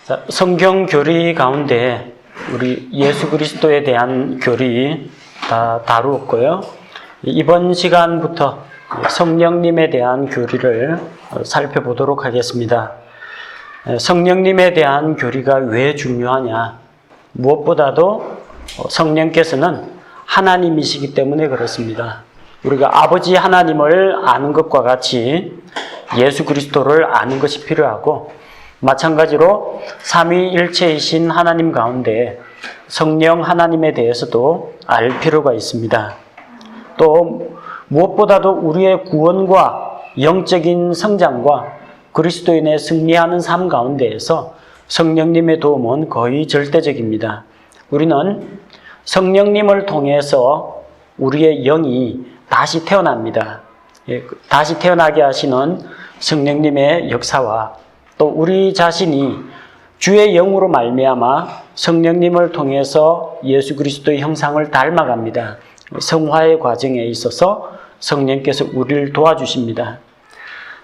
자, 성경 교리 가운데 우리 예수 그리스도에 대한 교리 다 다루었고요. 이번 시간부터 성령님에 대한 교리를 살펴보도록 하겠습니다. 성령님에 대한 교리가 왜 중요하냐? 무엇보다도 성령께서는 하나님이시기 때문에 그렇습니다. 우리가 아버지 하나님을 아는 것과 같이 예수 그리스도를 아는 것이 필요하고, 마찬가지로 삼위일체이신 하나님 가운데 성령 하나님에 대해서도 알 필요가 있습니다. 또 무엇보다도 우리의 구원과 영적인 성장과 그리스도인의 승리하는 삶 가운데에서 성령님의 도움은 거의 절대적입니다. 우리는 성령님을 통해서 우리의 영이 다시 태어납니다. 다시 태어나게 하시는 성령님의 역사와 또 우리 자신이 주의 영으로 말미암아 성령님을 통해서 예수 그리스도의 형상을 닮아갑니다. 성화의 과정에 있어서 성령께서 우리를 도와주십니다.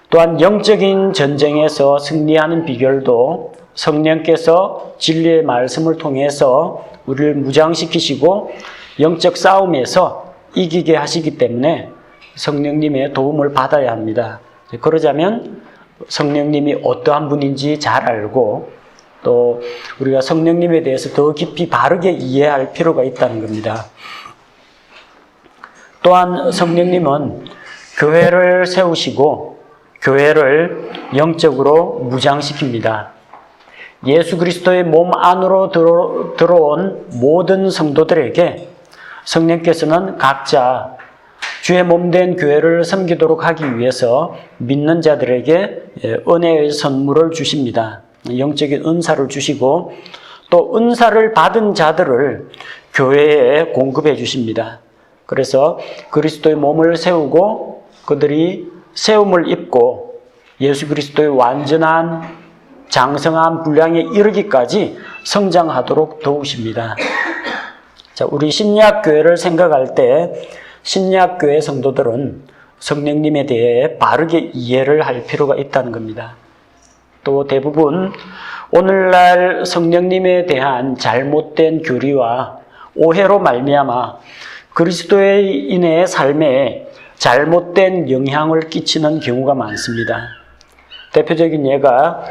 또한 영적인 전쟁에서 승리하는 비결도 성령께서 진리의 말씀을 통해서 우리를 무장시키시고 영적 싸움에서 이기게 하시기 때문에 성령님의 도움을 받아야 합니다. 그러자면 성령님이 어떠한 분인지 잘 알고 또 우리가 성령님에 대해서 더 깊이 바르게 이해할 필요가 있다는 겁니다. 또한 성령님은 교회를 세우시고 교회를 영적으로 무장시킵니다. 예수 그리스도의 몸 안으로 들어온 모든 성도들에게 성령께서는 각자 주의 몸된 교회를 섬기도록 하기 위해서 믿는 자들에게 은혜의 선물을 주십니다. 영적인 은사를 주시고 또 은사를 받은 자들을 교회에 공급해 주십니다. 그래서 그리스도의 몸을 세우고 그들이 세움을 입고 예수 그리스도의 완전한 장성한 분량에 이르기까지 성장하도록 도우십니다. 자, 우리 신약교회를 생각할 때 신약교회 성도들은 성령님에 대해 바르게 이해를 할 필요가 있다는 겁니다. 또 대부분 오늘날 성령님에 대한 잘못된 교리와 오해로 말미암아 그리스도인의 삶에 잘못된 영향을 끼치는 경우가 많습니다. 대표적인 예가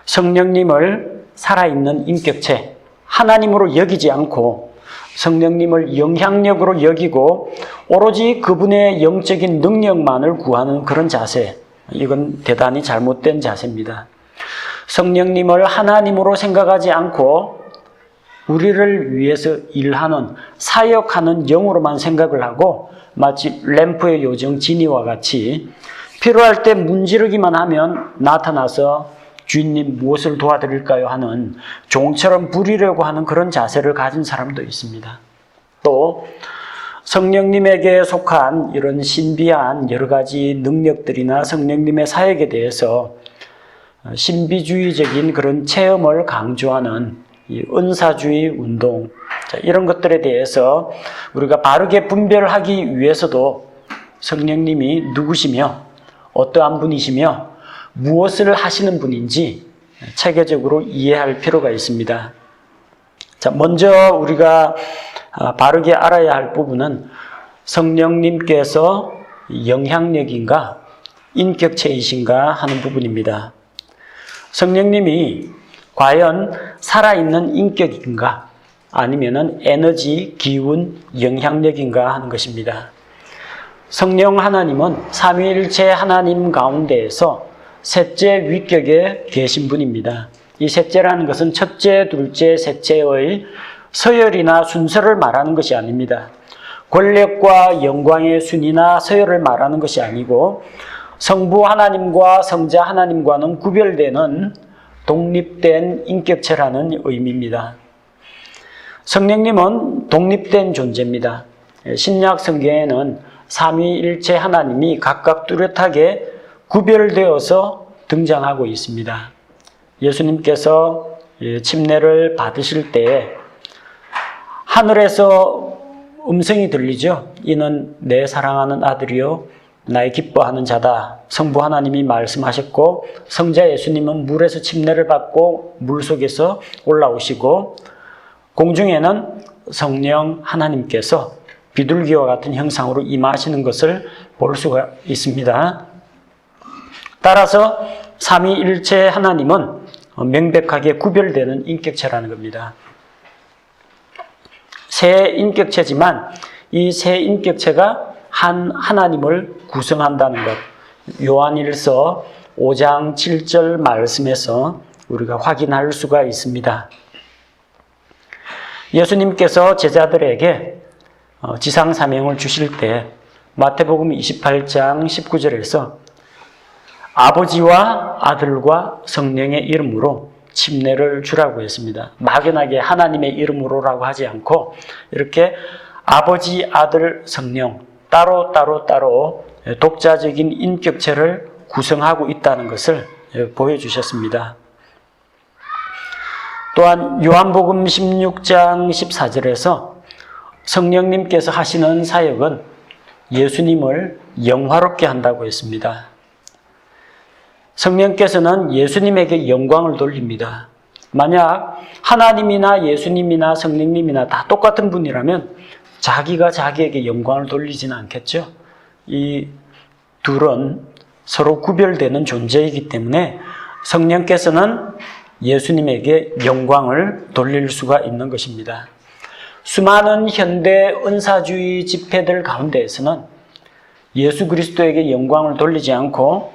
성령님을 살아있는 인격체, 하나님으로 여기지 않고 성령님을 영향력으로 여기고 오로지 그분의 영적인 능력만을 구하는 그런 자세, 이건 대단히 잘못된 자세입니다. 성령님을 하나님으로 생각하지 않고 우리를 위해서 일하는, 사역하는 영으로만 생각을 하고 마치 램프의 요정 지니와 같이 필요할 때 문지르기만 하면 나타나서 주인님 무엇을 도와드릴까요? 하는 종처럼 부리려고 하는 그런 자세를 가진 사람도 있습니다. 또 성령님에게 속한 이런 신비한 여러 가지 능력들이나 성령님의 사역에 대해서 신비주의적인 그런 체험을 강조하는 이 은사주의 운동, 이런 것들에 대해서 우리가 바르게 분별하기 위해서도 성령님이 누구시며 어떠한 분이시며 무엇을 하시는 분인지 체계적으로 이해할 필요가 있습니다. 자, 먼저 우리가 바르게 알아야 할 부분은 성령님께서 영향력인가 인격체이신가 하는 부분입니다. 성령님이 과연 살아있는 인격인가 아니면은 에너지, 기운, 영향력인가 하는 것입니다. 성령 하나님은 삼위일체 하나님 가운데에서 셋째 위격에 계신 분입니다. 이 셋째라는 것은 첫째, 둘째, 셋째의 서열이나 순서를 말하는 것이 아닙니다. 권력과 영광의 순위나 서열을 말하는 것이 아니고 성부 하나님과 성자 하나님과는 구별되는 독립된 인격체라는 의미입니다. 성령님은 독립된 존재입니다. 신약 성경에는 삼위일체 하나님이 각각 뚜렷하게 구별되어서 등장하고 있습니다. 예수님께서 침례를 받으실 때 하늘에서 음성이 들리죠. 이는 내 사랑하는 아들이요 나의 기뻐하는 자다. 성부 하나님이 말씀하셨고 성자 예수님은 물에서 침례를 받고 물속에서 올라오시고 공중에는 성령 하나님께서 비둘기와 같은 형상으로 임하시는 것을 볼 수가 있습니다. 따라서 삼위일체 하나님은 명백하게 구별되는 인격체라는 겁니다. 세 인격체지만 이 세 인격체가 한 하나님을 구성한다는 것, 요한일서 5장 7절 말씀에서 우리가 확인할 수가 있습니다. 예수님께서 제자들에게 지상 사명을 주실 때 마태복음 28장 19절에서 아버지와 아들과 성령의 이름으로 침례를 주라고 했습니다. 막연하게 하나님의 이름으로라고 하지 않고 이렇게 아버지, 아들, 성령 따로 독자적인 인격체를 구성하고 있다는 것을 보여주셨습니다. 또한 요한복음 16장 14절에서 성령님께서 하시는 사역은 예수님을 영화롭게 한다고 했습니다. 성령께서는 예수님에게 영광을 돌립니다. 만약 하나님이나 예수님이나 성령님이나 다 똑같은 분이라면 자기가 자기에게 영광을 돌리지는 않겠죠. 이 둘은 서로 구별되는 존재이기 때문에 성령께서는 예수님에게 영광을 돌릴 수가 있는 것입니다. 수많은 현대 은사주의 집회들 가운데에서는 예수 그리스도에게 영광을 돌리지 않고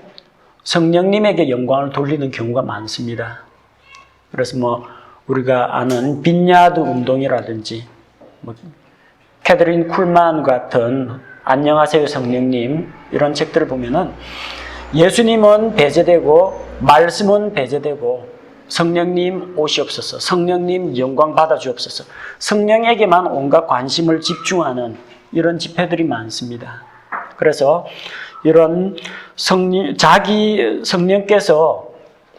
성령님에게 영광을 돌리는 경우가 많습니다. 그래서 우리가 아는 빈야드 운동이라든지 캐더린 쿨만 같은 안녕하세요 성령님 이런 책들을 보면은 예수님은 배제되고 말씀은 배제되고 성령님 오시옵소서, 성령님 영광 받아주옵소서, 성령에게만 온갖 관심을 집중하는 이런 집회들이 많습니다. 그래서 이런 자기 성령께서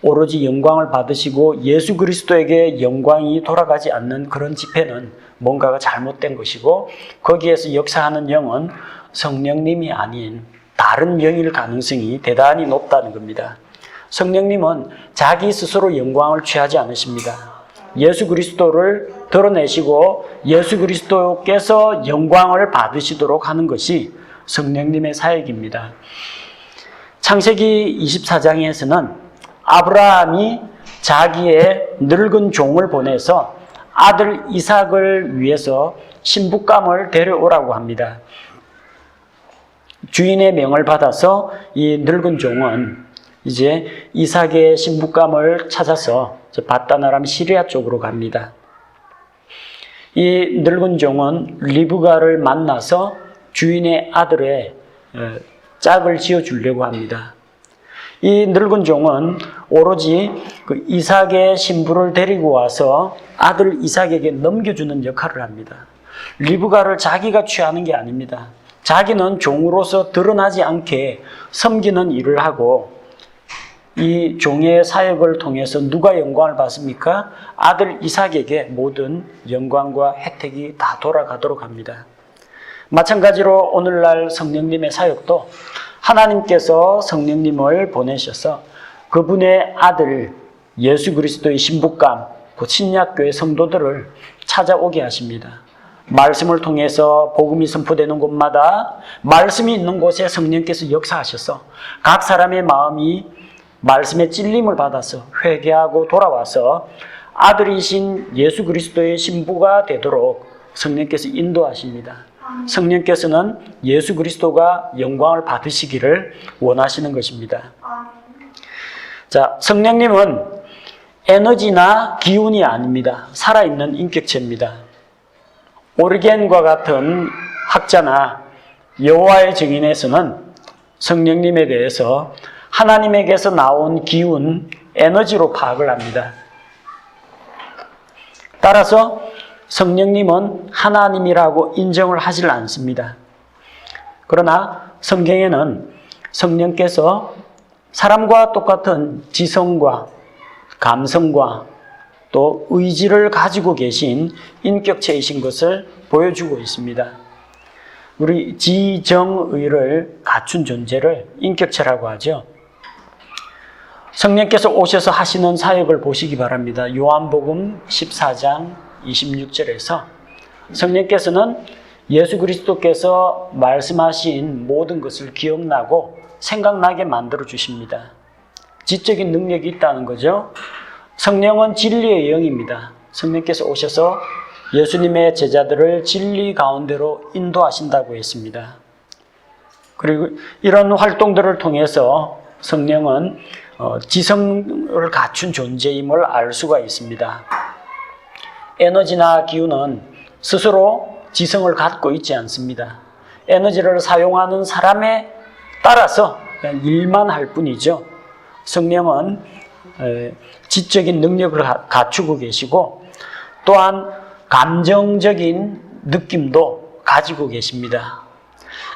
오로지 영광을 받으시고 예수 그리스도에게 영광이 돌아가지 않는 그런 집회는 뭔가가 잘못된 것이고 거기에서 역사하는 영은 성령님이 아닌 다른 영일 가능성이 대단히 높다는 겁니다. 성령님은 자기 스스로 영광을 취하지 않으십니다. 예수 그리스도를 드러내시고 예수 그리스도께서 영광을 받으시도록 하는 것이 성령님의 사역입니다. 창세기 24장에서는 아브라함이 자기의 늙은 종을 보내서 아들 이삭을 위해서 신부감을 데려오라고 합니다. 주인의 명을 받아서 이 늙은 종은 이제 이삭의 신부감을 찾아서 바다나람 시리아 쪽으로 갑니다. 이 늙은 종은 리브가를 만나서 주인의 아들의 짝을 지어주려고 합니다. 이 늙은 종은 오로지 그 이삭의 신부를 데리고 와서 아들 이삭에게 넘겨주는 역할을 합니다. 리브가를 자기가 취하는 게 아닙니다. 자기는 종으로서 드러나지 않게 섬기는 일을 하고 이 종의 사역을 통해서 누가 영광을 받습니까? 아들 이삭에게 모든 영광과 혜택이 다 돌아가도록 합니다. 마찬가지로 오늘날 성령님의 사역도 하나님께서 성령님을 보내셔서 그분의 아들 예수 그리스도의 신부감, 그 신약교회 성도들을 찾아오게 하십니다. 말씀을 통해서 복음이 선포되는 곳마다 말씀이 있는 곳에 성령께서 역사하셔서 각 사람의 마음이 말씀의 찔림을 받아서 회개하고 돌아와서 아들이신 예수 그리스도의 신부가 되도록 성령께서 인도하십니다. 성령께서는 예수 그리스도가 영광을 받으시기를 원하시는 것입니다. 자, 성령님은 에너지나 기운이 아닙니다. 살아있는 인격체입니다. 오리겐과 같은 학자나 여호와의 증인에서는 성령님에 대해서 하나님에게서 나온 기운, 에너지로 파악을 합니다. 따라서 성령님은 하나님이라고 인정을 하질 않습니다. 그러나 성경에는 성령께서 사람과 똑같은 지성과 감성과 또 의지를 가지고 계신 인격체이신 것을 보여주고 있습니다. 우리 지정의를 갖춘 존재를 인격체라고 하죠. 성령께서 오셔서 하시는 사역을 보시기 바랍니다. 요한복음 14장 26절에서 성령께서는 예수 그리스도께서 말씀하신 모든 것을 기억나고 생각나게 만들어 주십니다. 지적인 능력이 있다는 거죠. 성령은 진리의 영입니다. 성령께서 오셔서 예수님의 제자들을 진리 가운데로 인도하신다고 했습니다. 그리고 이런 활동들을 통해서 성령은 지성을 갖춘 존재임을 알 수가 있습니다. 에너지나 기운은 스스로 지성을 갖고 있지 않습니다. 에너지를 사용하는 사람에 따라서 그냥 일만 할 뿐이죠. 성령은 지적인 능력을 갖추고 계시고 또한 감정적인 느낌도 가지고 계십니다.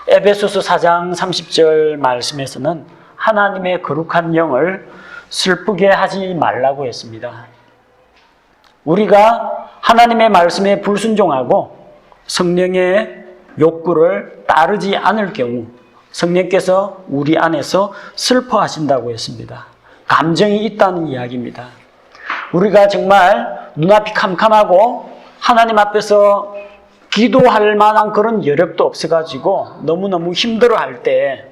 에베소서 4장 30절 말씀에서는 하나님의 거룩한 영을 슬프게 하지 말라고 했습니다. 우리가 하나님의 말씀에 불순종하고 성령의 욕구를 따르지 않을 경우 성령께서 우리 안에서 슬퍼하신다고 했습니다. 감정이 있다는 이야기입니다. 우리가 정말 눈앞이 캄캄하고 하나님 앞에서 기도할 만한 그런 여력도 없어가지고 너무너무 힘들어할 때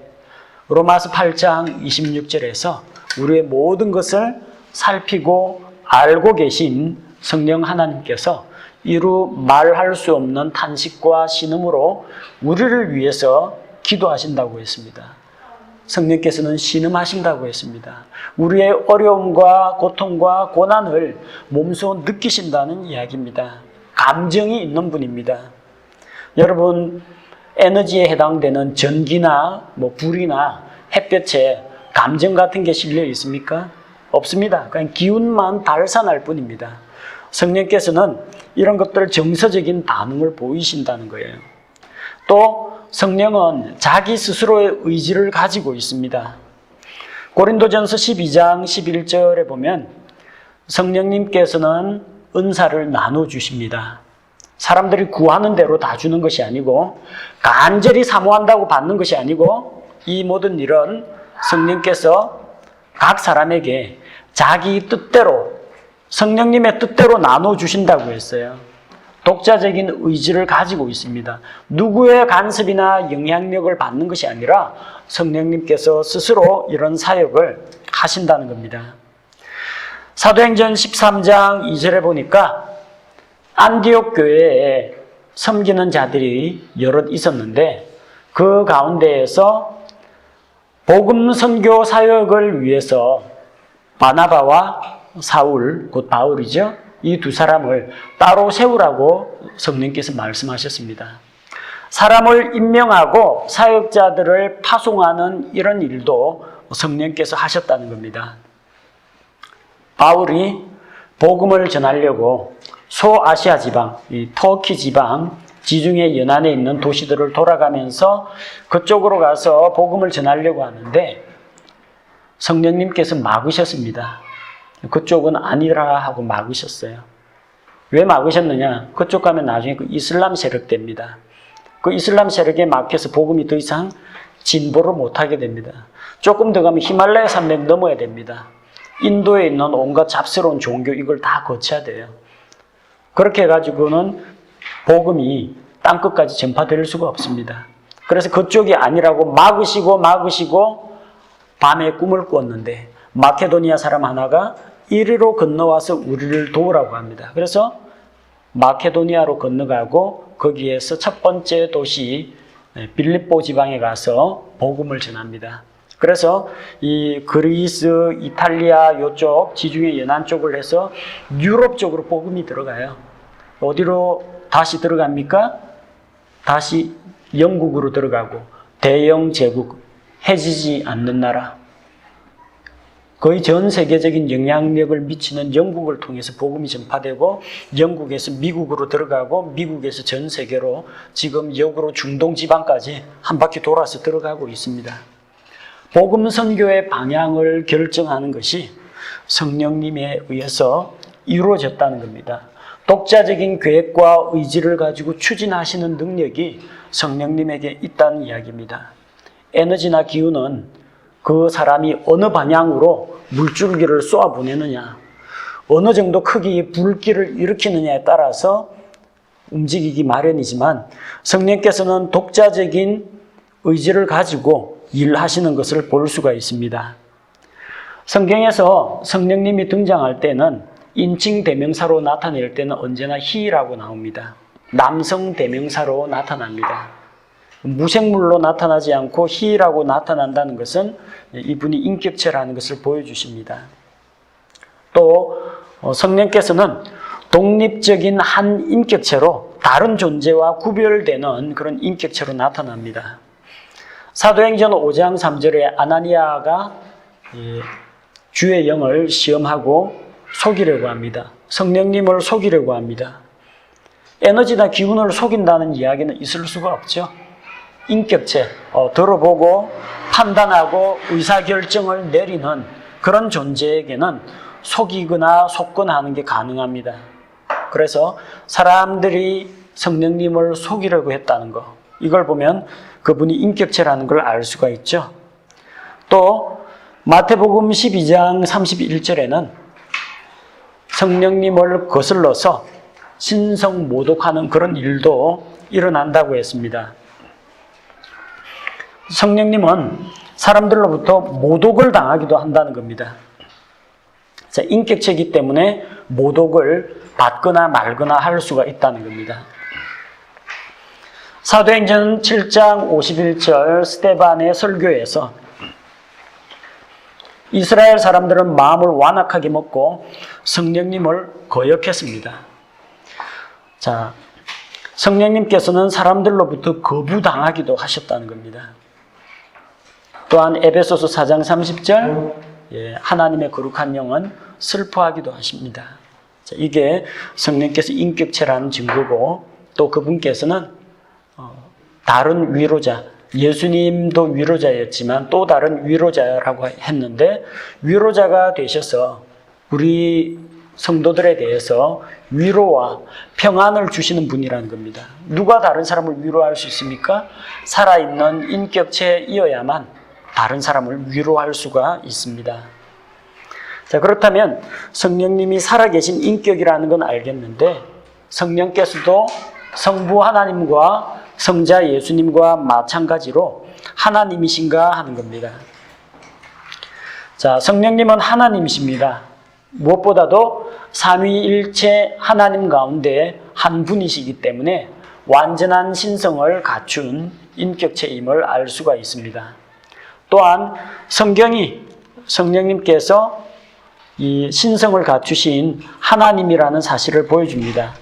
로마서 8장 26절에서 우리의 모든 것을 살피고 알고 계신 성령 하나님께서 이루 말할 수 없는 탄식과 신음으로 우리를 위해서 기도하신다고 했습니다. 성령께서는 신음하신다고 했습니다. 우리의 어려움과 고통과 고난을 몸소 느끼신다는 이야기입니다. 감정이 있는 분입니다. 여러분, 에너지에 해당되는 전기나 불이나 햇볕에 감정 같은 게 실려 있습니까? 없습니다. 그냥 기운만 발산할 뿐입니다. 성령께서는 이런 것들 정서적인 반응을 보이신다는 거예요. 또 성령은 자기 스스로의 의지를 가지고 있습니다. 고린도전서 12장 11절에 보면 성령님께서는 은사를 나눠주십니다. 사람들이 구하는 대로 다 주는 것이 아니고 간절히 사모한다고 받는 것이 아니고 이 모든 일은 성령께서 각 사람에게 자기 뜻대로 성령님의 뜻대로 나눠주신다고 했어요. 독자적인 의지를 가지고 있습니다. 누구의 간섭이나 영향력을 받는 것이 아니라 성령님께서 스스로 이런 사역을 하신다는 겁니다. 사도행전 13장 2절에 보니까 안디옥 교회에 섬기는 자들이 여럿 있었는데 그 가운데에서 복음 선교 사역을 위해서 바나바와 사울, 곧 바울이죠. 이 두 사람을 따로 세우라고 성령께서 말씀하셨습니다. 사람을 임명하고 사역자들을 파송하는 이런 일도 성령께서 하셨다는 겁니다. 바울이 복음을 전하려고 소아시아 지방, 이 터키 지방, 지중해 연안에 있는 도시들을 돌아가면서 그쪽으로 가서 복음을 전하려고 하는데 성령님께서 막으셨습니다. 그쪽은 아니라 하고 막으셨어요. 왜 막으셨느냐? 그쪽 가면 나중에 그 이슬람 세력 됩니다. 그 이슬람 세력에 막혀서 복음이 더 이상 진보를 못하게 됩니다. 조금 더 가면 히말라야 산맥 넘어야 됩니다. 인도에 있는 온갖 잡스러운 종교 이걸 다 거쳐야 돼요. 그렇게 해가지고는 복음이 땅끝까지 전파될 수가 없습니다. 그래서 그쪽이 아니라고 막으시고 밤에 꿈을 꾸었는데 마케도니아 사람 하나가 이리로 건너와서 우리를 도우라고 합니다. 그래서 마케도니아로 건너가고 거기에서 첫 번째 도시 빌립보 지방에 가서 복음을 전합니다. 그래서 이 그리스, 이탈리아 이쪽 지중해 연안 쪽을 해서 유럽 쪽으로 복음이 들어가요. 어디로 다시 들어갑니까? 다시 영국으로 들어가고 대영 제국, 해지지 않는 나라. 거의 전 세계적인 영향력을 미치는 영국을 통해서 복음이 전파되고 영국에서 미국으로 들어가고 미국에서 전 세계로 지금 역으로 중동 지방까지 한 바퀴 돌아서 들어가고 있습니다. 복음 선교의 방향을 결정하는 것이 성령님에 의해서 이루어졌다는 겁니다. 독자적인 계획과 의지를 가지고 추진하시는 능력이 성령님에게 있다는 이야기입니다. 에너지나 기운은 그 사람이 어느 방향으로 물줄기를 쏘아보내느냐, 어느 정도 크기의 불길을 일으키느냐에 따라서 움직이기 마련이지만 성령께서는 독자적인 의지를 가지고 일하시는 것을 볼 수가 있습니다. 성경에서 성령님이 등장할 때는 인칭 대명사로 나타낼 때는 언제나 he라고 나옵니다. 남성 대명사로 나타납니다. 무생물로 나타나지 않고 he라고 나타난다는 것은 이분이 인격체라는 것을 보여주십니다. 또 성령께서는 독립적인 한 인격체로 다른 존재와 구별되는 그런 인격체로 나타납니다. 사도행전 5장 3절에 아나니아가 주의 영을 시험하고 속이려고 합니다. 성령님을 속이려고 합니다. 에너지나 기운을 속인다는 이야기는 있을 수가 없죠. 인격체, 들어보고 판단하고 의사결정을 내리는 그런 존재에게는 속이거나 속건하는 게 가능합니다. 그래서 사람들이 성령님을 속이려고 했다는 거, 이걸 보면 그분이 인격체라는 걸 알 수가 있죠. 또 마태복음 12장 31절에는 성령님을 거슬러서 신성 모독하는 그런 일도 일어난다고 했습니다. 성령님은 사람들로부터 모독을 당하기도 한다는 겁니다. 자, 인격체이기 때문에 모독을 받거나 말거나 할 수가 있다는 겁니다. 사도행전 7장 51절 스데반의 설교에서 이스라엘 사람들은 마음을 완악하게 먹고 성령님을 거역했습니다. 자, 성령님께서는 사람들로부터 거부당하기도 하셨다는 겁니다. 또한 에베소서 4장 30절 하나님의 거룩한 영은 슬퍼하기도 하십니다. 자, 이게 성령께서 인격체라는 증거고, 또 그분께서는 다른 위로자, 예수님도 위로자였지만 또 다른 위로자라고 했는데 위로자가 되셔서 우리 성도들에 대해서 위로와 평안을 주시는 분이라는 겁니다. 누가 다른 사람을 위로할 수 있습니까? 살아있는 인격체이어야만 다른 사람을 위로할 수가 있습니다. 자, 그렇다면 성령님이 살아계신 인격이라는 건 알겠는데 성령께서도 성부 하나님과 성자 예수님과 마찬가지로 하나님이신가 하는 겁니다. 자, 성령님은 하나님이십니다. 무엇보다도 삼위일체 하나님 가운데 한 분이시기 때문에 완전한 신성을 갖춘 인격체임을 알 수가 있습니다. 또한 성경이 성령님께서 이 신성을 갖추신 하나님이라는 사실을 보여줍니다.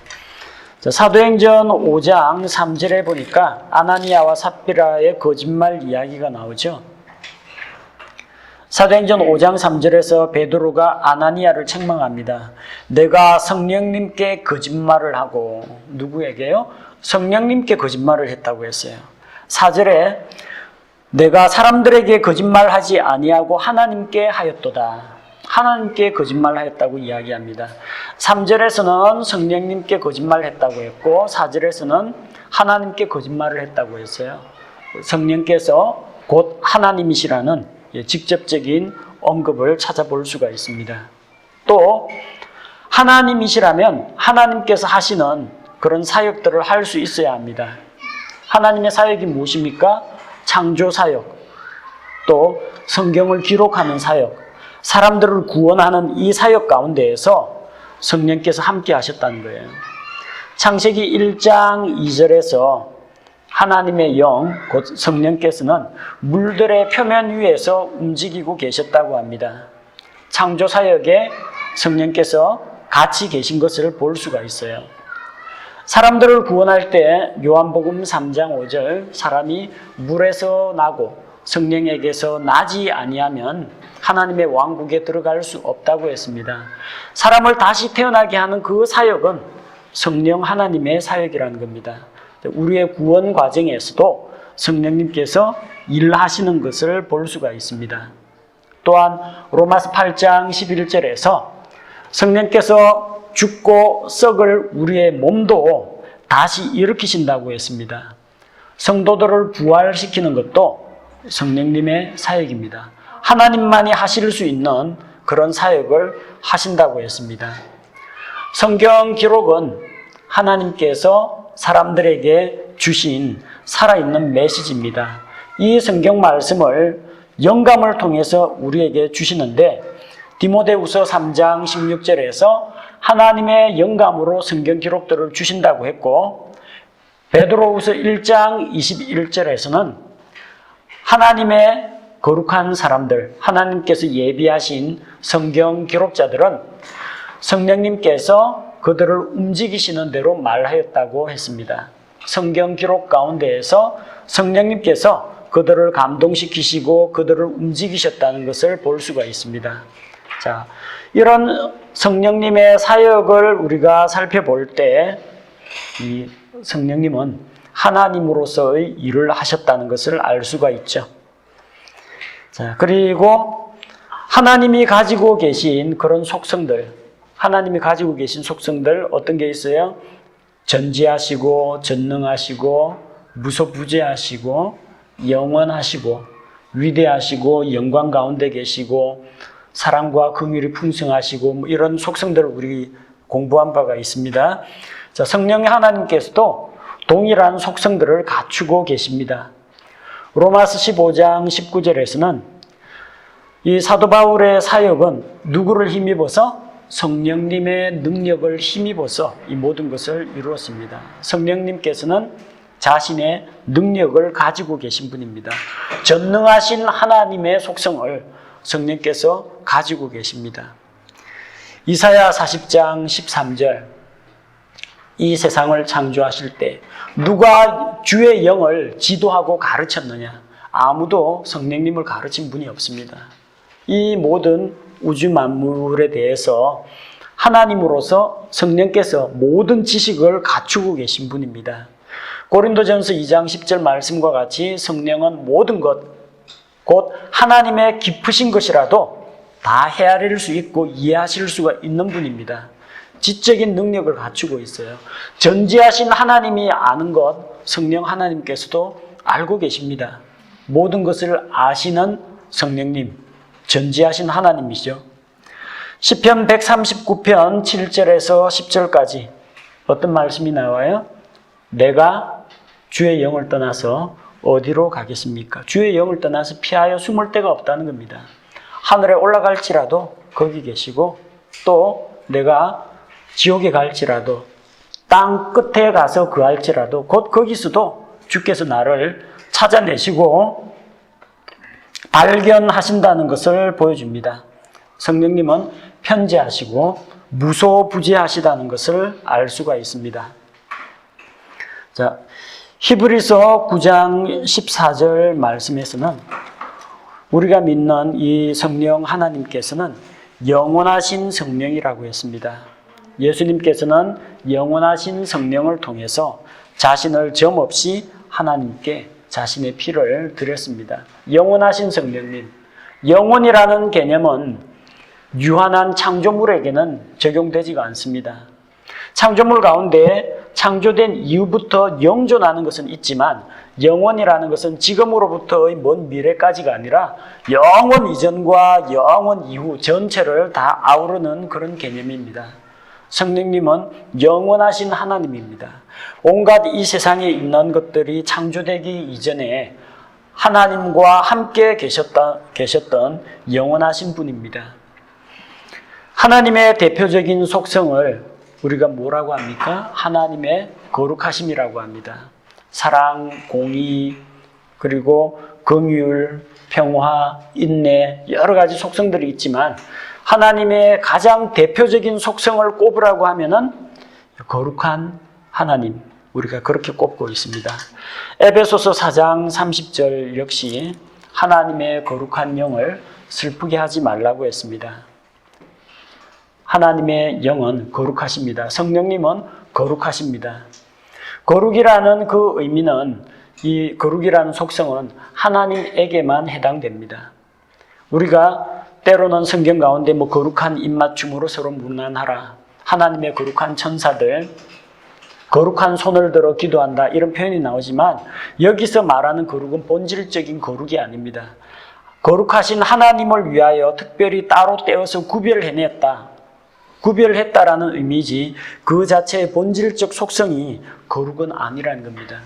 자, 사도행전 5장 3절에 보니까 아나니아와 삽비라의 거짓말 이야기가 나오죠. 사도행전 5장 3절에서 베드로가 아나니아를 책망합니다. 내가 성령님께 거짓말을 하고, 누구에게요? 성령님께 거짓말을 했다고 했어요. 4절에 내가 사람들에게 거짓말하지 아니하고 하나님께 하였도다. 하나님께 거짓말하였다고 이야기합니다. 3절에서는 성령님께 거짓말했다고 했고 4절에서는 하나님께 거짓말을 했다고 했어요. 성령께서 곧 하나님이시라는 직접적인 언급을 찾아볼 수가 있습니다. 또 하나님이시라면 하나님께서 하시는 그런 사역들을 할 수 있어야 합니다. 하나님의 사역이 무엇입니까? 창조 사역, 또 성경을 기록하는 사역, 사람들을 구원하는 이 사역 가운데에서 성령께서 함께 하셨다는 거예요. 창세기 1장 2절에서 하나님의 영, 곧 성령께서는 물들의 표면 위에서 움직이고 계셨다고 합니다. 창조 사역에 성령께서 같이 계신 것을 볼 수가 있어요. 사람들을 구원할 때 요한복음 3장 5절 사람이 물에서 나고 성령에게서 나지 아니하면 하나님의 왕국에 들어갈 수 없다고 했습니다. 사람을 다시 태어나게 하는 그 사역은 성령 하나님의 사역이라는 겁니다. 우리의 구원 과정에서도 성령님께서 일하시는 것을 볼 수가 있습니다. 또한 로마서 8장 11절에서 성령께서 죽고 썩을 우리의 몸도 다시 일으키신다고 했습니다. 성도들을 부활시키는 것도 성령님의 사역입니다. 하나님만이 하실 수 있는 그런 사역을 하신다고 했습니다. 성경 기록은 하나님께서 사람들에게 주신 살아있는 메시지입니다. 이 성경 말씀을 영감을 통해서 우리에게 주시는데 디모데후서 3장 16절에서 하나님의 영감으로 성경 기록들을 주신다고 했고 베드로후서 1장 21절에서는 하나님의 거룩한 사람들, 하나님께서 예비하신 성경 기록자들은 성령님께서 그들을 움직이시는 대로 말하였다고 했습니다. 성경 기록 가운데에서 성령님께서 그들을 감동시키시고 그들을 움직이셨다는 것을 볼 수가 있습니다. 자, 이런 성령님의 사역을 우리가 살펴볼 때 이 성령님은 하나님으로서의 일을 하셨다는 것을 알 수가 있죠. 자, 그리고 하나님이 가지고 계신 그런 속성들, 하나님이 가지고 계신 속성들 어떤 게 있어요? 전지하시고 전능하시고 무소부재하시고 영원하시고 위대하시고 영광 가운데 계시고 사랑과 긍휼이 풍성하시고 이런 속성들을 우리 공부한 바가 있습니다. 자, 성령 하나님께서도 동일한 속성들을 갖추고 계십니다. 로마서 15장 19절에서는 이 사도 바울의 사역은 누구를 힘입어서? 성령님의 능력을 힘입어서 이 모든 것을 이루었습니다. 성령님께서는 자신의 능력을 가지고 계신 분입니다. 전능하신 하나님의 속성을 성령께서 가지고 계십니다. 이사야 40장 13절 이 세상을 창조하실 때 누가 주의 영을 지도하고 가르쳤느냐? 아무도 성령님을 가르친 분이 없습니다. 이 모든 우주 만물에 대해서 하나님으로서 성령께서 모든 지식을 갖추고 계신 분입니다. 고린도전서 2장 10절 말씀과 같이 성령은 모든 것, 곧 하나님의 깊으신 것이라도 다 헤아릴 수 있고 이해하실 수가 있는 분입니다. 지적인 능력을 갖추고 있어요. 전지하신 하나님이 아는 것, 성령 하나님께서도 알고 계십니다. 모든 것을 아시는 성령님, 전지하신 하나님이죠. 시편 139편 7절에서 10절까지 어떤 말씀이 나와요? 내가 주의 영을 떠나서 어디로 가겠습니까? 주의 영을 떠나서 피하여 숨을 데가 없다는 겁니다. 하늘에 올라갈지라도 거기 계시고 또 내가 지옥에 갈지라도 땅 끝에 가서 거할지라도 곧 거기서도 주께서 나를 찾아내시고 발견하신다는 것을 보여줍니다. 성령님은 편재하시고 무소부재하시다는 것을 알 수가 있습니다. 자, 히브리서 9장 14절 말씀에서는 우리가 믿는 이 성령 하나님께서는 영원하신 성령이라고 했습니다. 예수님께서는 영원하신 성령을 통해서 자신을 점없이 하나님께 자신의 피를 드렸습니다. 영원하신 성령님, 영원이라는 개념은 유한한 창조물에게는 적용되지가 않습니다. 창조물 가운데 창조된 이후부터 영존하는 것은 있지만 영원이라는 것은 지금으로부터의 먼 미래까지가 아니라 영원 이전과 영원 이후 전체를 다 아우르는 그런 개념입니다. 성령님은 영원하신 하나님입니다. 온갖 이 세상에 있는 것들이 창조되기 이전에 하나님과 함께 계셨던 영원하신 분입니다. 하나님의 대표적인 속성을 우리가 뭐라고 합니까? 하나님의 거룩하심이라고 합니다. 사랑, 공의, 그리고 긍휼, 평화, 인내 여러 가지 속성들이 있지만 하나님의 가장 대표적인 속성을 꼽으라고 하면은 거룩한 하나님, 우리가 그렇게 꼽고 있습니다. 에베소서 4장 30절 역시 하나님의 거룩한 영을 슬프게 하지 말라고 했습니다. 하나님의 영은 거룩하십니다. 성령님은 거룩하십니다. 거룩이라는 그 의미는 이 거룩이라는 속성은 하나님에게만 해당됩니다. 우리가 때로는 성경 가운데 거룩한 입맞춤으로 서로 문안하라. 하나님의 거룩한 천사들, 거룩한 손을 들어 기도한다 이런 표현이 나오지만 여기서 말하는 거룩은 본질적인 거룩이 아닙니다. 거룩하신 하나님을 위하여 특별히 따로 떼어서 구별했다라는 의미지 그 자체의 본질적 속성이 거룩은 아니라는 겁니다.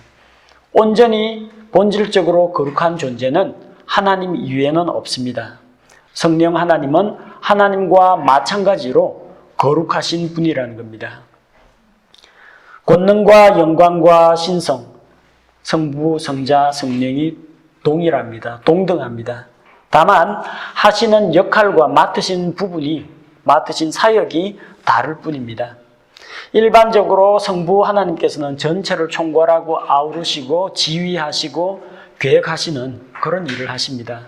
온전히 본질적으로 거룩한 존재는 하나님 이외에는 없습니다. 성령 하나님은 하나님과 마찬가지로 거룩하신 분이라는 겁니다. 권능과 영광과 신성, 성부, 성자, 성령이 동일합니다. 동등합니다. 다만 하시는 역할과 맡으신 부분이, 맡으신 사역이 다를 뿐입니다. 일반적으로 성부 하나님께서는 전체를 총괄하고 아우르시고 지휘하시고 계획하시는 그런 일을 하십니다.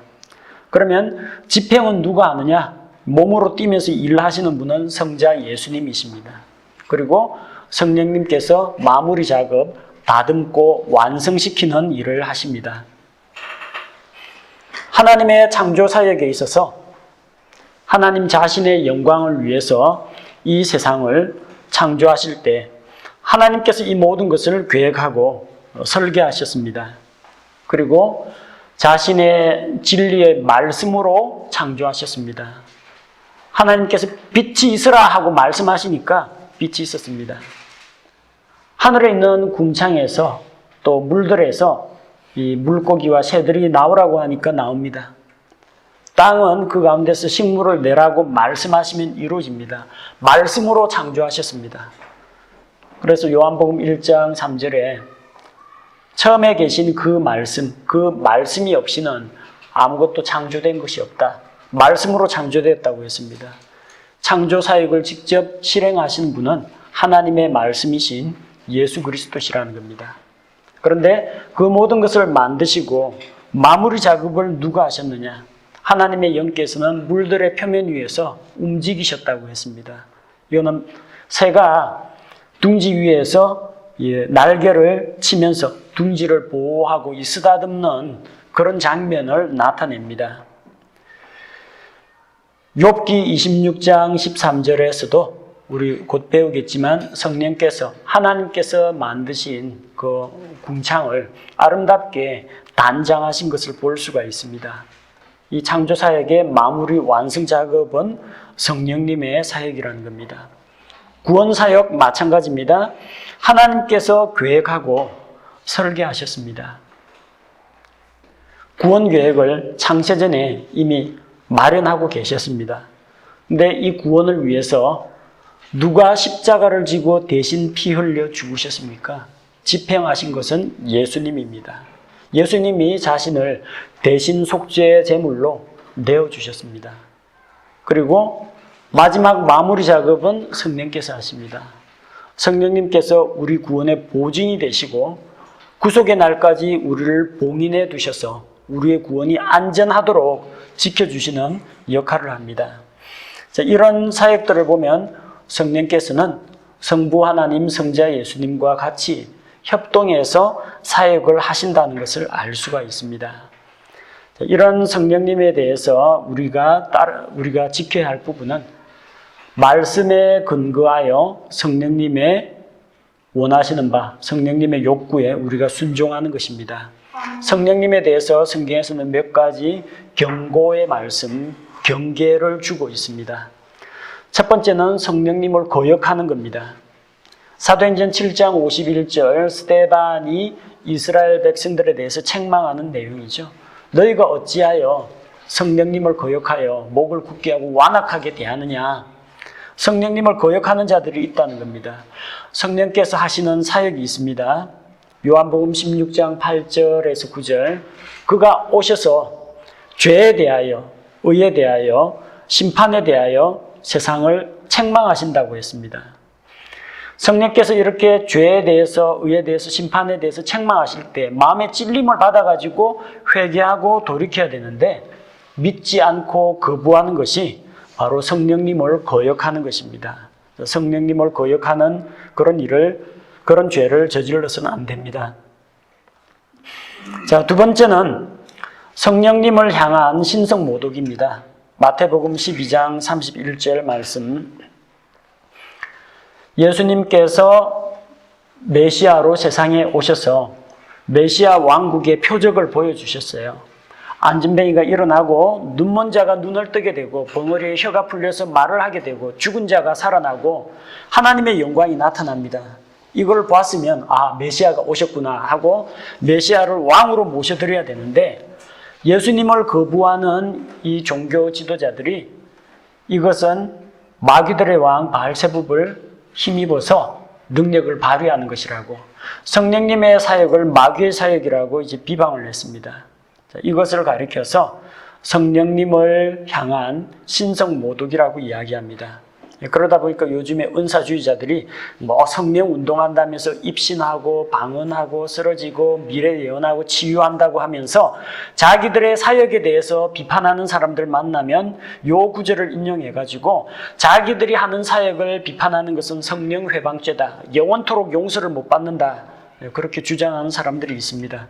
그러면 집행은 누가 하느냐? 몸으로 뛰면서 일을 하시는 분은 성자 예수님이십니다. 그리고 성령님께서 마무리 작업, 다듬고 완성시키는 일을 하십니다. 하나님의 창조 사역에 있어서 하나님 자신의 영광을 위해서 이 세상을 창조하실 때 하나님께서 이 모든 것을 계획하고 설계하셨습니다. 그리고 자신의 진리의 말씀으로 창조하셨습니다. 하나님께서 빛이 있으라 하고 말씀하시니까 빛이 있었습니다. 하늘에 있는 궁창에서 또 물들에서 이 물고기와 새들이 나오라고 하니까 나옵니다. 땅은 그 가운데서 식물을 내라고 말씀하시면 이루어집니다. 말씀으로 창조하셨습니다. 그래서 요한복음 1장 3절에 처음에 계신 그 말씀이 없이는 아무것도 창조된 것이 없다. 말씀으로 창조됐다고 했습니다. 창조 사역을 직접 실행하신 분은 하나님의 말씀이신 예수 그리스도시라는 겁니다. 그런데 그 모든 것을 만드시고 마무리 작업을 누가 하셨느냐? 하나님의 영께서는 물들의 표면 위에서 움직이셨다고 했습니다. 이거는 새가 둥지 위에서 날개를 치면서 둥지를 보호하고 쓰다듬는 그런 장면을 나타냅니다. 욥기 26장 13절에서도 우리 곧 배우겠지만 성령께서 하나님께서 만드신 그 궁창을 아름답게 단장하신 것을 볼 수가 있습니다. 이 창조 사역의 마무리 완성 작업은 성령님의 사역이라는 겁니다. 구원 사역 마찬가지입니다. 하나님께서 계획하고 설계하셨습니다. 구원 계획을 창세전에 이미 마련하고 계셨습니다. 근데 이 구원을 위해서 누가 십자가를 지고 대신 피 흘려 죽으셨습니까? 집행하신 것은 예수님입니다. 예수님이 자신을 대신 속죄의 제물로 내어주셨습니다. 그리고 마지막 마무리 작업은 성령께서 하십니다. 성령님께서 우리 구원의 보증이 되시고 구속의 날까지 우리를 봉인해 두셔서 우리의 구원이 안전하도록 지켜주시는 역할을 합니다. 자, 이런 사역들을 보면 성령께서는 성부 하나님, 성자 예수님과 같이 협동해서 사역을 하신다는 것을 알 수가 있습니다. 자, 이런 성령님에 대해서 우리가 지켜야 할 부분은 말씀에 근거하여 성령님의 원하시는 바, 성령님의 욕구에 우리가 순종하는 것입니다. 성령님에 대해서 성경에서는 몇 가지 경고의 말씀, 경계를 주고 있습니다. 첫 번째는 성령님을 거역하는 겁니다. 사도행전 7장 51절 스데반이 이스라엘 백성들에 대해서 책망하는 내용이죠. 너희가 어찌하여 성령님을 거역하여 목을 굳게 하고 완악하게 대하느냐. 성령님을 거역하는 자들이 있다는 겁니다. 성령께서 하시는 사역이 있습니다. 요한복음 16장 8절에서 9절 그가 오셔서 죄에 대하여, 의에 대하여, 심판에 대하여 세상을 책망하신다고 했습니다. 성령께서 이렇게 죄에 대해서, 의에 대해서, 심판에 대해서 책망하실 때 마음의 찔림을 받아가지고 회개하고 돌이켜야 되는데 믿지 않고 거부하는 것이 바로 성령님을 거역하는 것입니다. 성령님을 거역하는 그런 죄를 저질러서는 안 됩니다. 자, 두 번째는 성령님을 향한 신성 모독입니다. 마태복음 12장 31절 말씀. 예수님께서 메시아로 세상에 오셔서 메시아 왕국의 표적을 보여주셨어요. 안진뱅이가 일어나고 눈먼 자가 눈을 뜨게 되고 벙어리에 혀가 풀려서 말을 하게 되고 죽은 자가 살아나고 하나님의 영광이 나타납니다. 이걸 봤으면 메시아가 오셨구나 하고 메시아를 왕으로 모셔드려야 되는데 예수님을 거부하는 이 종교 지도자들이 이것은 마귀들의 왕 바알세붑을 힘입어서 능력을 발휘하는 것이라고 성령님의 사역을 마귀의 사역이라고 이제 비방을 했습니다. 이것을 가리켜서 성령님을 향한 신성모독이라고 이야기합니다. 그러다 보니까 요즘에 은사주의자들이 성령 운동한다면서 입신하고 방언하고 쓰러지고 미래 예언하고 치유한다고 하면서 자기들의 사역에 대해서 비판하는 사람들 만나면 요 구절을 인용해가지고 자기들이 하는 사역을 비판하는 것은 성령 회방죄다, 영원토록 용서를 못 받는다, 그렇게 주장하는 사람들이 있습니다.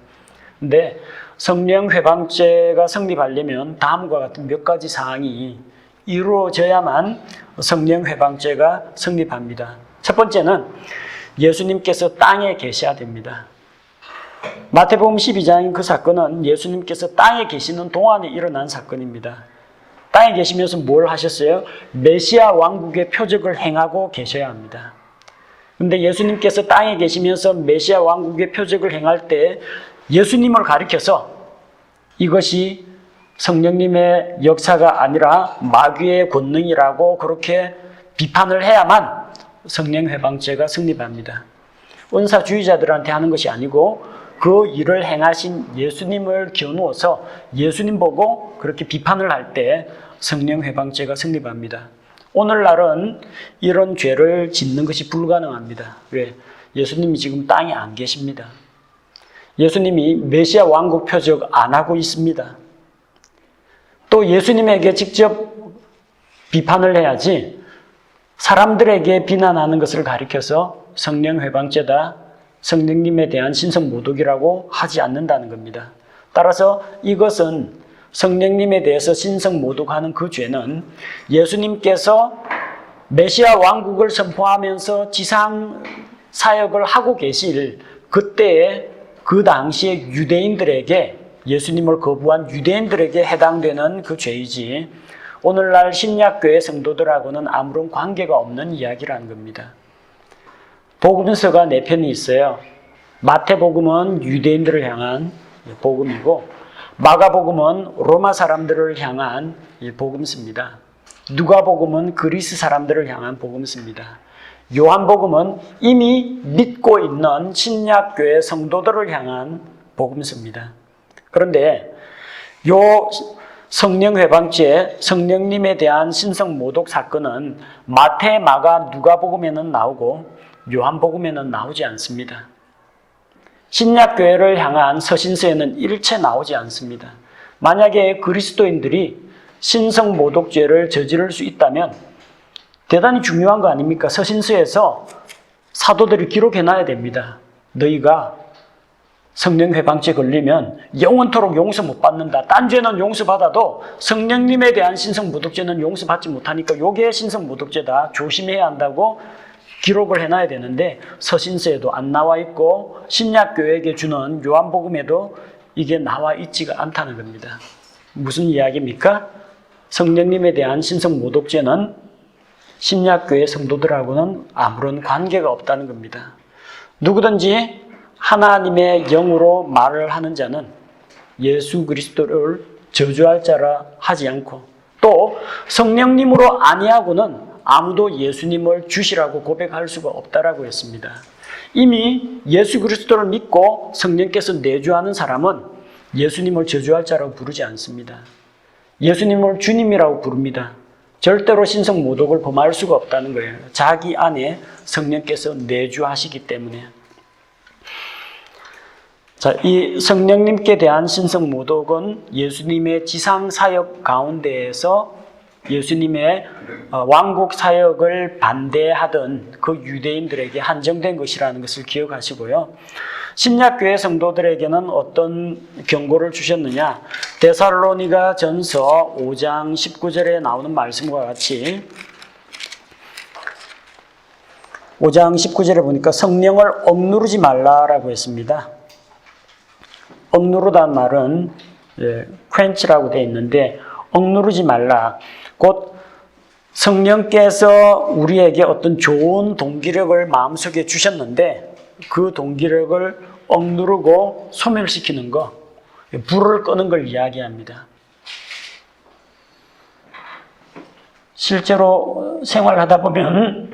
근데 성령 회방죄가 성립하려면 다음과 같은 몇 가지 사항이 이루어져야만 성령 회방죄가 성립합니다. 첫 번째는 예수님께서 땅에 계셔야 됩니다. 마태복음 12장인 그 사건은 예수님께서 땅에 계시는 동안에 일어난 사건입니다. 땅에 계시면서 뭘 하셨어요? 메시아 왕국의 표적을 행하고 계셔야 합니다. 그런데 예수님께서 땅에 계시면서 메시아 왕국의 표적을 행할 때 예수님을 가리켜서 이것이 성령님의 역사가 아니라 마귀의 권능이라고 그렇게 비판을 해야만 성령 회방죄가 성립합니다. 은사주의자들한테 하는 것이 아니고 그 일을 행하신 예수님을 겨누어서 예수님 보고 그렇게 비판을 할 때 성령 회방죄가 성립합니다. 오늘날은 이런 죄를 짓는 것이 불가능합니다. 왜? 예수님이 지금 땅에 안 계십니다. 예수님이 메시아 왕국 표적 안 하고 있습니다. 또 예수님에게 직접 비판을 해야지 사람들에게 비난하는 것을 가리켜서 성령 회방죄다, 성령님에 대한 신성모독이라고 하지 않는다는 겁니다. 따라서 이것은 성령님에 대해서 신성모독하는 그 죄는 예수님께서 메시아 왕국을 선포하면서 지상 사역을 하고 계실 그때에 그 당시에 유대인들에게, 예수님을 거부한 유대인들에게 해당되는 그 죄이지 오늘날 신약교회 성도들하고는 아무런 관계가 없는 이야기라는 겁니다. 복음서가 4편이 있어요. 마태복음은 유대인들을 향한 복음이고 마가복음은 로마 사람들을 향한 복음서입니다. 누가복음은 그리스 사람들을 향한 복음서입니다. 요한복음은 이미 믿고 있는 신약교회 성도들을 향한 복음서입니다. 그런데 요 성령 회방죄, 성령님에 대한 신성 모독 사건은 마태, 마가, 누가복음에는 나오고 요한복음에는 나오지 않습니다. 신약교회를 향한 서신서에는 일체 나오지 않습니다. 만약에 그리스도인들이 신성 모독죄를 저지를 수 있다면 대단히 중요한 거 아닙니까? 서신서에서 사도들이 기록해놔야 됩니다. 너희가 성령 회방죄 걸리면 영원토록 용서 못 받는다. 딴 죄는 용서받아도 성령님에 대한 신성 모독죄는 용서받지 못하니까 이게 신성 모독죄다. 조심해야 한다고 기록을 해놔야 되는데 서신서에도 안 나와 있고 신약교회에게 주는 요한복음에도 이게 나와 있지가 않다는 겁니다. 무슨 이야기입니까? 성령님에 대한 신성 모독죄는 신약교회 성도들하고는 아무런 관계가 없다는 겁니다. 누구든지 하나님의 영으로 말을 하는 자는 예수 그리스도를 저주할 자라 하지 않고 또 성령님으로 아니하고는 아무도 예수님을 주시라고 고백할 수가 없다라고 했습니다. 이미 예수 그리스도를 믿고 성령께서 내주하는 사람은 예수님을 저주할 자라고 부르지 않습니다. 예수님을 주님이라고 부릅니다. 절대로 신성 모독을 범할 수가 없다는 거예요. 자기 안에 성령께서 내주하시기 때문에. 자, 이 성령님께 대한 신성 모독은 예수님의 지상 사역 가운데에서 예수님의 왕국 사역을 반대하던 그 유대인들에게 한정된 것이라는 것을 기억하시고요. 신약교회 성도들에게는 어떤 경고를 주셨느냐? 데살로니가 전서 5장 19절에 나오는 말씀과 같이 5장 19절에 보니까 성령을 억누르지 말라라고 했습니다. 억누르다는 말은 quench라고 되어 있는데 억누르지 말라. 곧 성령께서 우리에게 어떤 좋은 동기력을 마음속에 주셨는데 그 동기력을 억누르고 소멸시키는 거, 불을 끄는 걸 이야기합니다. 실제로 생활하다 보면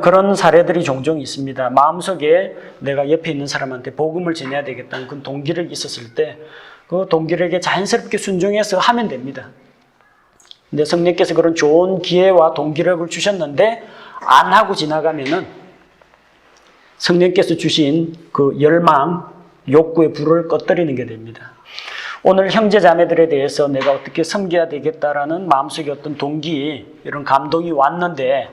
그런 사례들이 종종 있습니다. 마음속에 내가 옆에 있는 사람한테 복음을 전해야 되겠다는 그 동기력이 있었을 때 그 동기력에 자연스럽게 순종해서 하면 됩니다. 근데 성령께서 그런 좋은 기회와 동기력을 주셨는데 안 하고 지나가면은 성령께서 주신 그 열망, 욕구의 불을 꺼뜨리는 게 됩니다. 오늘 형제 자매들에 대해서 내가 어떻게 섬겨야 되겠다라는 마음속에 어떤 동기, 이런 감동이 왔는데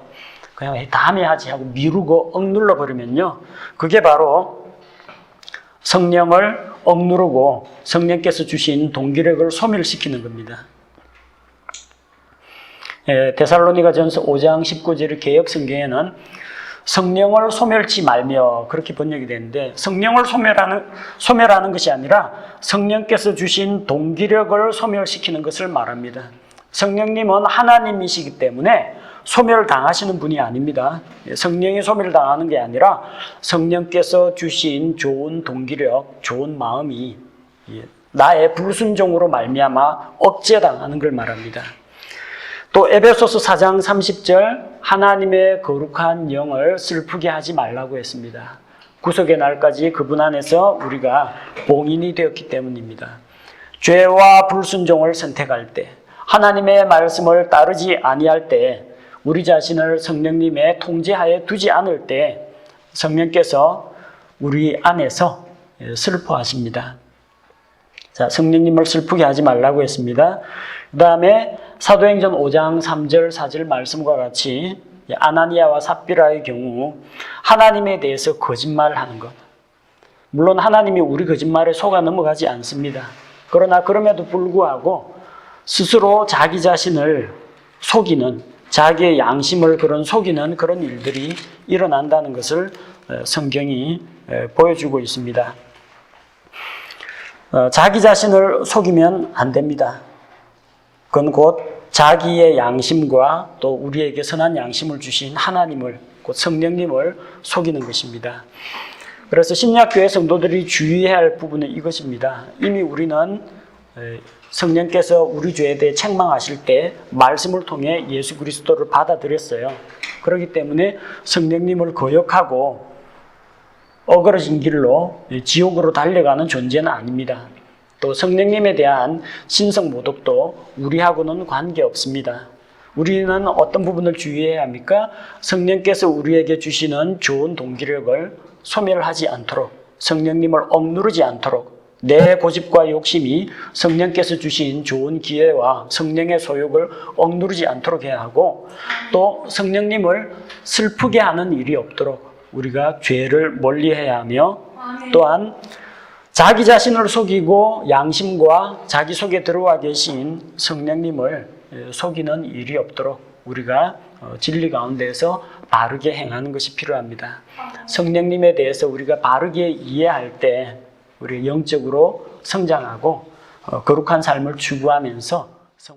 그냥 다음에 하지 하고 미루고 억눌러 버리면요, 그게 바로 성령을 억누르고 성령께서 주신 동기력을 소멸시키는 겁니다. 데살로니가전서 5장 19절 개역 성경에는 성령을 소멸치 말며 그렇게 번역이 되는데, 성령을 소멸하는 것이 아니라 성령께서 주신 동기력을 소멸시키는 것을 말합니다. 성령님은 하나님이시기 때문에 소멸당하시는 분이 아닙니다. 성령이 소멸당하는 게 아니라 성령께서 주신 좋은 동기력, 좋은 마음이 나의 불순종으로 말미암아 억제당하는 걸 말합니다. 또 에베소서 4장 30절 하나님의 거룩한 영을 슬프게 하지 말라고 했습니다. 구속의 날까지 그분 안에서 우리가 봉인이 되었기 때문입니다. 죄와 불순종을 선택할 때, 하나님의 말씀을 따르지 아니할 때, 우리 자신을 성령님의 통제하에 두지 않을 때 성령께서 우리 안에서 슬퍼하십니다. 자, 성령님을 슬프게 하지 말라고 했습니다. 그 다음에 사도행전 5장 3절 4절 말씀과 같이 아나니아와 삽비라의 경우 하나님에 대해서 거짓말하는 것. 물론 하나님이 우리 거짓말에 속아 넘어가지 않습니다. 그러나 그럼에도 불구하고 스스로 자기 자신을 속이는, 자기의 양심을 속이는 그런 일들이 일어난다는 것을 성경이 보여주고 있습니다. 자기 자신을 속이면 안 됩니다. 그건 곧 자기의 양심과 또 우리에게 선한 양심을 주신 하나님을, 곧 성령님을 속이는 것입니다. 그래서 신약교회 성도들이 주의해야 할 부분은 이것입니다. 이미 우리는 성령께서 우리 죄에 대해 책망하실 때 말씀을 통해 예수 그리스도를 받아들였어요. 그렇기 때문에 성령님을 거역하고 어그러진 길로 지옥으로 달려가는 존재는 아닙니다. 또 성령님에 대한 신성 모독도 우리하고는 관계없습니다. 우리는 어떤 부분을 주의해야 합니까? 성령께서 우리에게 주시는 좋은 동기력을 소멸하지 않도록, 성령님을 억누르지 않도록, 내 고집과 욕심이 성령께서 주신 좋은 기회와 성령의 소욕을 억누르지 않도록 해야 하고, 또 성령님을 슬프게 하는 일이 없도록 우리가 죄를 멀리해야 하며, 또한 자기 자신을 속이고 양심과 자기 속에 들어와 계신 성령님을 속이는 일이 없도록 우리가 진리 가운데에서 바르게 행하는 것이 필요합니다. 성령님에 대해서 우리가 바르게 이해할 때 우리 영적으로 성장하고 거룩한 삶을 추구하면서